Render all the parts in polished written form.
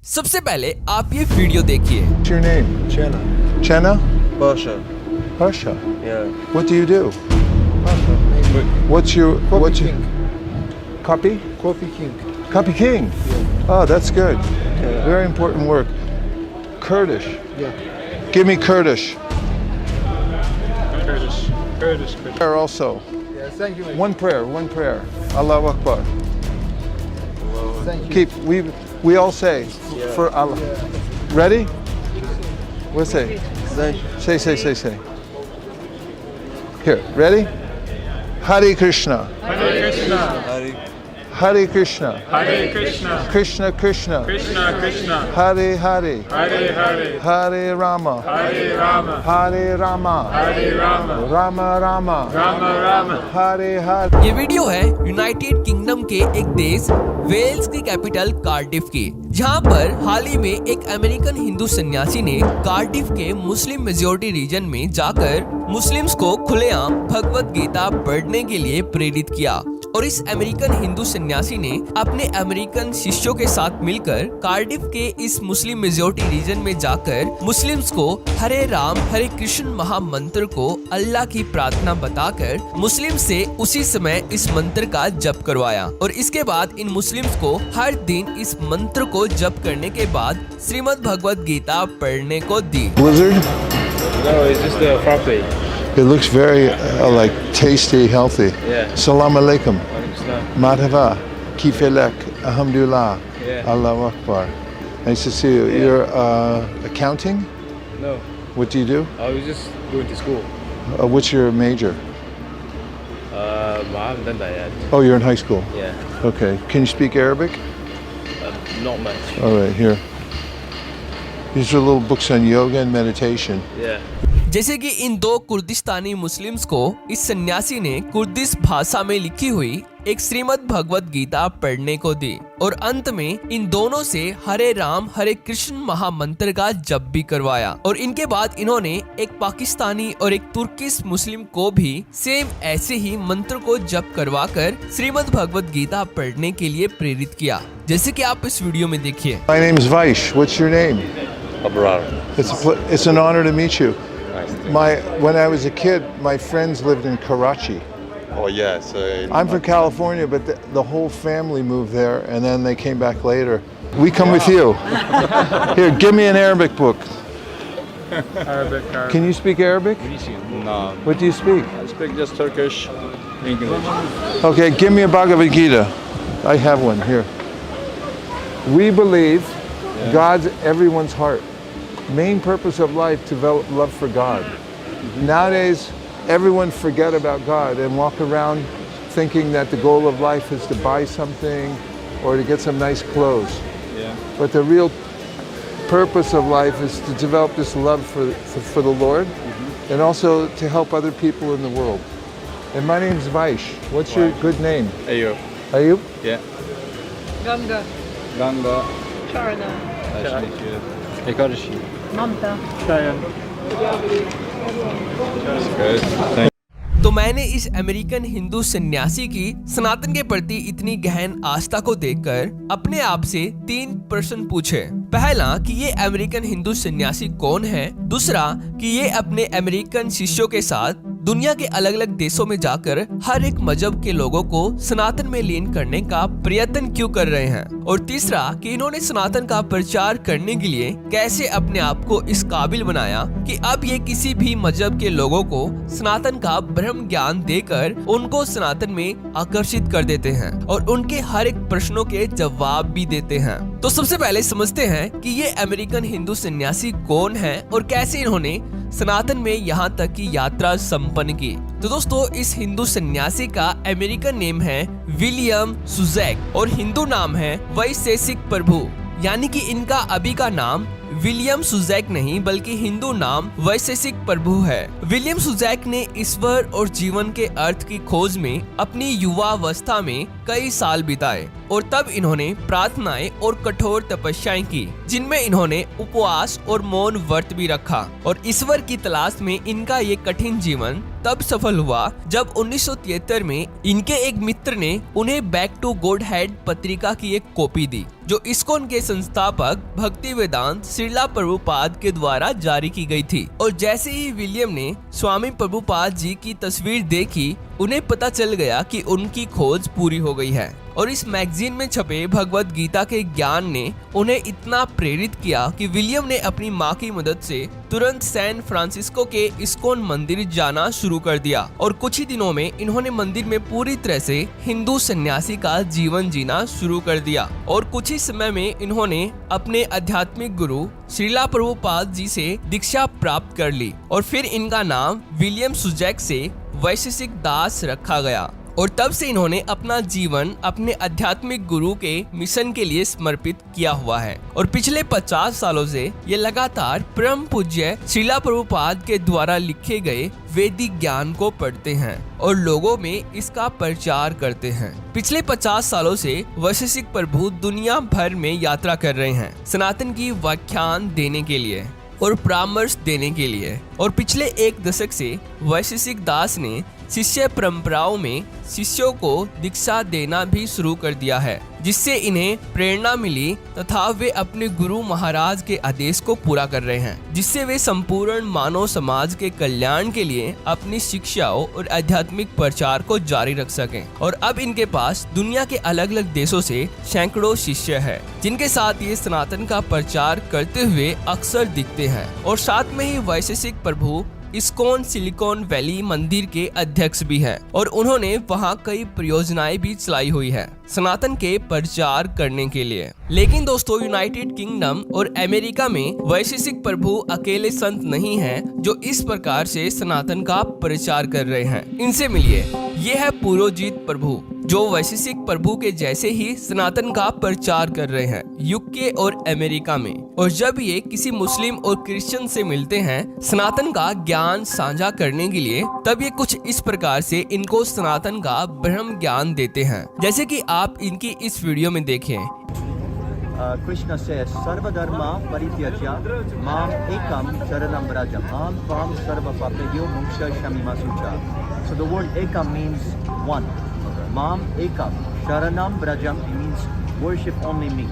सबसे पहले आप ये वीडियो देखिए। What's your name? China. Chenna? Pasha. Harsha. Yeah. What do you do? Pasha. Maybe. What's your Coffee King. copy? Coffee King. Copy King. Oh, that's good. Yeah. Very important work. Kurdish. Yeah. Give me Kurdish. Kurdish. Prayer also. Yeah, thank you. One prayer. Allahu Akbar. Thank you. Keep. We all say for Allah. Ready? We'll say. Thank Say. Here. Ready? Hare Krishna. Hare Krishna, Hari. Hare Krishna. Hare Krishna, Krishna Krishna. Krishna Krishna, Hare Hare. Hare Hare, Hare Rama. Hare Rama, Hare Rama. Hare Rama, Rama Rama. Rama Rama. Hare Hare. ये video है United kingdom के एक देश Wales की capital Cardiff की, जहां पर हाल ही में एक अमेरिकन हिंदू सन्यासी ने कार्डिफ के मुस्लिम मेजॉरिटी रीजन में जाकर मुस्लिम्स को खुलेआम भगवत गीता पढ़ने के लिए प्रेरित किया। और इस अमेरिकन हिंदू सन्यासी ने अपने अमेरिकन शिष्यों के साथ मिलकर कार्डिफ के इस मुस्लिम मेजॉरिटी रीजन में जाकर मुस्लिम्स को हरे राम हरे कृष्ण महामंत्र को अल्लाह की प्रार्थना बताकर मुस्लिम से उसी समय इस मंत्र का जप करवाया। और इसके बाद इन मुस्लिम्स को हर दिन इस मंत्र को जप करने के बाद श्रीमद् भगवत गीता पढ़ने को दी। Blizzard. No, it's just a frappe. It looks very like tasty, healthy. Yeah. Salam alaikum. Islam. Madhava. Kifelek. Alhamdulillah. Yeah. Allahu Akbar. Nice to see you. Yeah. You're accounting? No, What do you do? I was just going to school. What's your major? I haven't done that yet. Oh, you're in high school. Yeah, Okay. Can you speak Arabic? not much. All right, here. These are little books on yoga and meditation. Yeah. जैसे कि इन दो कुर्दिस्तानी Muslims को इस सन्यासी ने Kurdish भाषा में लिखी हुई एक श्रीमद् भगवत गीता पढ़ने को दी और अंत में इन दोनों से हरे राम हरे कृष्ण महामंत्र का जप भी करवाया। और इनके बाद इन्होंने एक पाकिस्तानी और एक तुर्किश मुस्लिम को भी सेम ऐसे ही मंत्र को जप करवाकर श्रीमद् भगवत गीता पढ़ने के लिए प्रेरित किया, जैसे कि आप इस वीडियो में देखिए। My name is Vaish. What's your name? Abrar. It's an honor to meet you. Nice. When I was a kid, my friends lived in Karachi. Oh yeah, so I'm from California, but the whole family moved there, and then they came back later. We come with you. Here, give me an Arabic book. Arabic. Can you speak Arabic? no. What do you speak? I speak just Turkish, English. Okay, give me a Bhagavad Gita. I have one here. We believe God's everyone's heart. Main purpose of life to develop love for God. Nowadays, everyone forget about God and walk around thinking that the goal of life is to buy something or to get some nice clothes. Yeah. But the real purpose of life is to develop this love for the Lord and also to help other people in the world. And my name's Vaish. What's your good name? Ayub. Ayub? Yeah. Ganga, Ganga. Charna, Nice to meet you. Ekadashi. Mamta. Good. Thank तो मैंने इस American Hindu सन्यासी की सनातन के प्रति इतनी गहन आस्था को देखकर अपने आप से 3 प्रश्न पूछे। पहला कि ये अमेरिकन हिंदू सन्यासी कौन है, दूसरा कि ये अपने अमेरिकन शिष्यों के साथ दुनिया के अलग अलग देशों में जाकर हर एक मजहब के लोगों को सनातन में लीन करने का प्रयत्न क्यों कर रहे हैं, और तीसरा कि इन्होंने सनातन का प्रचार करने के लिए कैसे अपने आप को इस काबिल बनाया कि अब ये किसी भी मजहब के लोगों को सनातन का ब्रह्म ज्ञान देकर उनको सनातन में आकर्षित कर देते हैं और उनके हर एक प्रश्नों के जवाब भी देते हैं। तो सबसे पहले समझते हैं कि ये अमेरिकन हिंदू सन्यासी कौन है और कैसे इन्होंने सनातन में यहाँ तक की यात्रा संपन्न की। तो दोस्तों, इस हिंदू सन्यासी का अमेरिकन नेम है विलियम सुजैक और हिंदू नाम है वैशेषिक प्रभु, यानी कि इनका अभी का नाम विलियम सुजैक नहीं बल्कि हिंदू नाम वैशेषिक प्रभु है। विलियम सुजैक ने ईश्वर और जीवन के अर्थ की खोज में अपनी युवावस्था में कई साल बिताए और तब इन्होंने प्रार्थनाएं और कठोर तपस्याएं की, जिनमें इन्होंने उपवास और मौन व्रत भी रखा। और ईश्वर की तलाश में इनका ये कठिन जीवन तब सफल हुआ जब 1973 में इनके एक मित्र ने उन्हें बैक टू गॉड हेड पत्रिका की एक कॉपी दी, जो इस्कॉन के संस्थापक भक्ति वेदांत श्रीला प्रभुपाद के द्वारा जारी की गई थी। और जैसे ही विलियम ने स्वामी प्रभुपाद जी की तस्वीर देखी, उन्हें पता चल गया कि उनकी खोज पूरी हो गई है। और इस मैगजीन में छपे भगवत गीता के ज्ञान ने उन्हें इतना प्रेरित किया कि विलियम ने अपनी माँ की मदद से तुरंत सैन फ्रांसिस्को के इस्कॉन मंदिर जाना शुरू कर दिया। और कुछ ही दिनों में इन्होंने मंदिर में पूरी तरह से हिंदू सन्यासी का जीवन जीना शुरू कर दिया। और कुछ ही समय में इन्होंने अपने आध्यात्मिक गुरु श्रीला प्रभुपाद जी से दीक्षा प्राप्त कर ली और फिर इनका नाम विलियम सुजैक से वैशेषिक दास रखा गया। और तब से इन्होंने अपना जीवन अपने आध्यात्मिक गुरु के मिशन के लिए समर्पित किया हुआ है। और पिछले 50 सालों से ये लगातार परम पूज्य श्रीला प्रभुपाद के द्वारा लिखे गए वैदिक ज्ञान को पढ़ते हैं और लोगों में इसका प्रचार करते हैं। पिछले 50 सालों से वैशेषिक प्रभु दुनिया भर में यात्रा कर रहे हैं सनातन की व्याख्यान देने के लिए और परामर्श देने के लिए। और पिछले एक दशक से वैशेषिक दास ने शिष्य परंपराओं में शिष्यों को दीक्षा देना भी शुरू कर दिया है, जिससे इन्हें प्रेरणा मिली तथा वे अपने गुरु महाराज के आदेश को पूरा कर रहे हैं, जिससे वे संपूर्ण मानव समाज के कल्याण के लिए अपनी शिक्षाओं और आध्यात्मिक प्रचार को जारी रख सकें। और अब इनके पास दुनिया के अलग अलग देशों से सैकड़ों शिष्य हैं, जिनके साथ ये सनातन का प्रचार करते हुए अक्सर दिखते हैं। और साथ में ही वैशेषिक प्रभु इस्कॉन सिलिकॉन वैली मंदिर के अध्यक्ष भी हैं और उन्होंने वहां कई परियोजनाएं भी चलाई हुई है सनातन के प्रचार करने के लिए। लेकिन दोस्तों, यूनाइटेड किंगडम और अमेरिका में वैशेषिक प्रभु अकेले संत नहीं हैं जो इस प्रकार से सनातन का प्रचार कर रहे हैं। इनसे मिलिए, ये है पुरोजित प्रभु जो वैशेषिक प्रभु के जैसे ही सनातन का प्रचार कर रहे हैं यूके और अमेरिका में। और जब ये किसी मुस्लिम और क्रिश्चियन से मिलते हैं सनातन का ज्ञान साझा करने के लिए, तब ये कुछ इस प्रकार से इनको सनातन का ब्रह्म ज्ञान देते हैं, जैसे कि आप इनकी इस वीडियो में देखें। Krishna says, Sarva Dharma Parityajya Mam Ekam Sharanam Vrajam Aham Tvam Sarva Papegyo Moksha Shamimasucha. So the word Ekam means one. Mam Ekam Sharanam Vrajam means worship only me.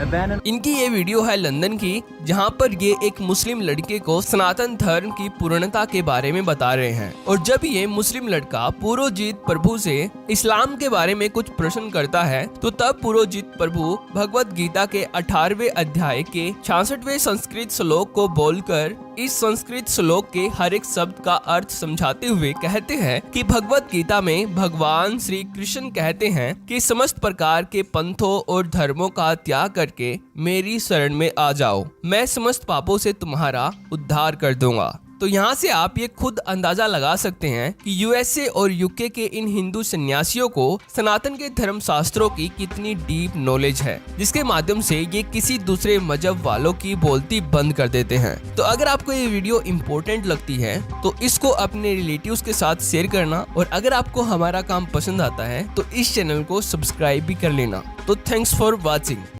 Abandon. इनकी ये video है London की, जहाँ पर ये एक मुस्लिम लड़के को सनातन धर्म की पूर्णता के बारे में बता रहे हैं। और जब ये मुस्लिम लड़का पुरोजित प्रभु से इस्लाम के बारे में कुछ प्रश्न करता है, तो तब पुरोजित प्रभु भगवत गीता के 18वें अध्याय के 66वें संस्कृत श्लोक को बोलकर इस संस्कृत श्लोक के हर एक शब्द का अर्थ समझाते हुए कहते हैं कि भगवत गीता में भगवान श्री कृष्ण कहते हैं कि समस्त प्रकार के पंथों और धर्मों का त्याग करके मेरी शरण में आ जाओ, मैं समस्त पापों से तुम्हारा उद्धार कर दूंगा। तो यहाँ से आप ये खुद अंदाजा लगा सकते हैं कि यूएसए और यूके के इन हिंदू सन्यासियों को सनातन के धर्म शास्त्रों की कितनी डीप नॉलेज है, जिसके माध्यम से ये किसी दूसरे मजहब वालों की बोलती बंद कर देते हैं। तो अगर आपको ये वीडियो इम्पोर्टेंट लगती है तो इसको अपने रिलेटिव्स के साथ शेयर करना, और अगर आपको हमारा काम पसंद आता है तो इस चैनल को सब्सक्राइब भी कर लेना। तो थैंक्स फॉर वॉचिंग।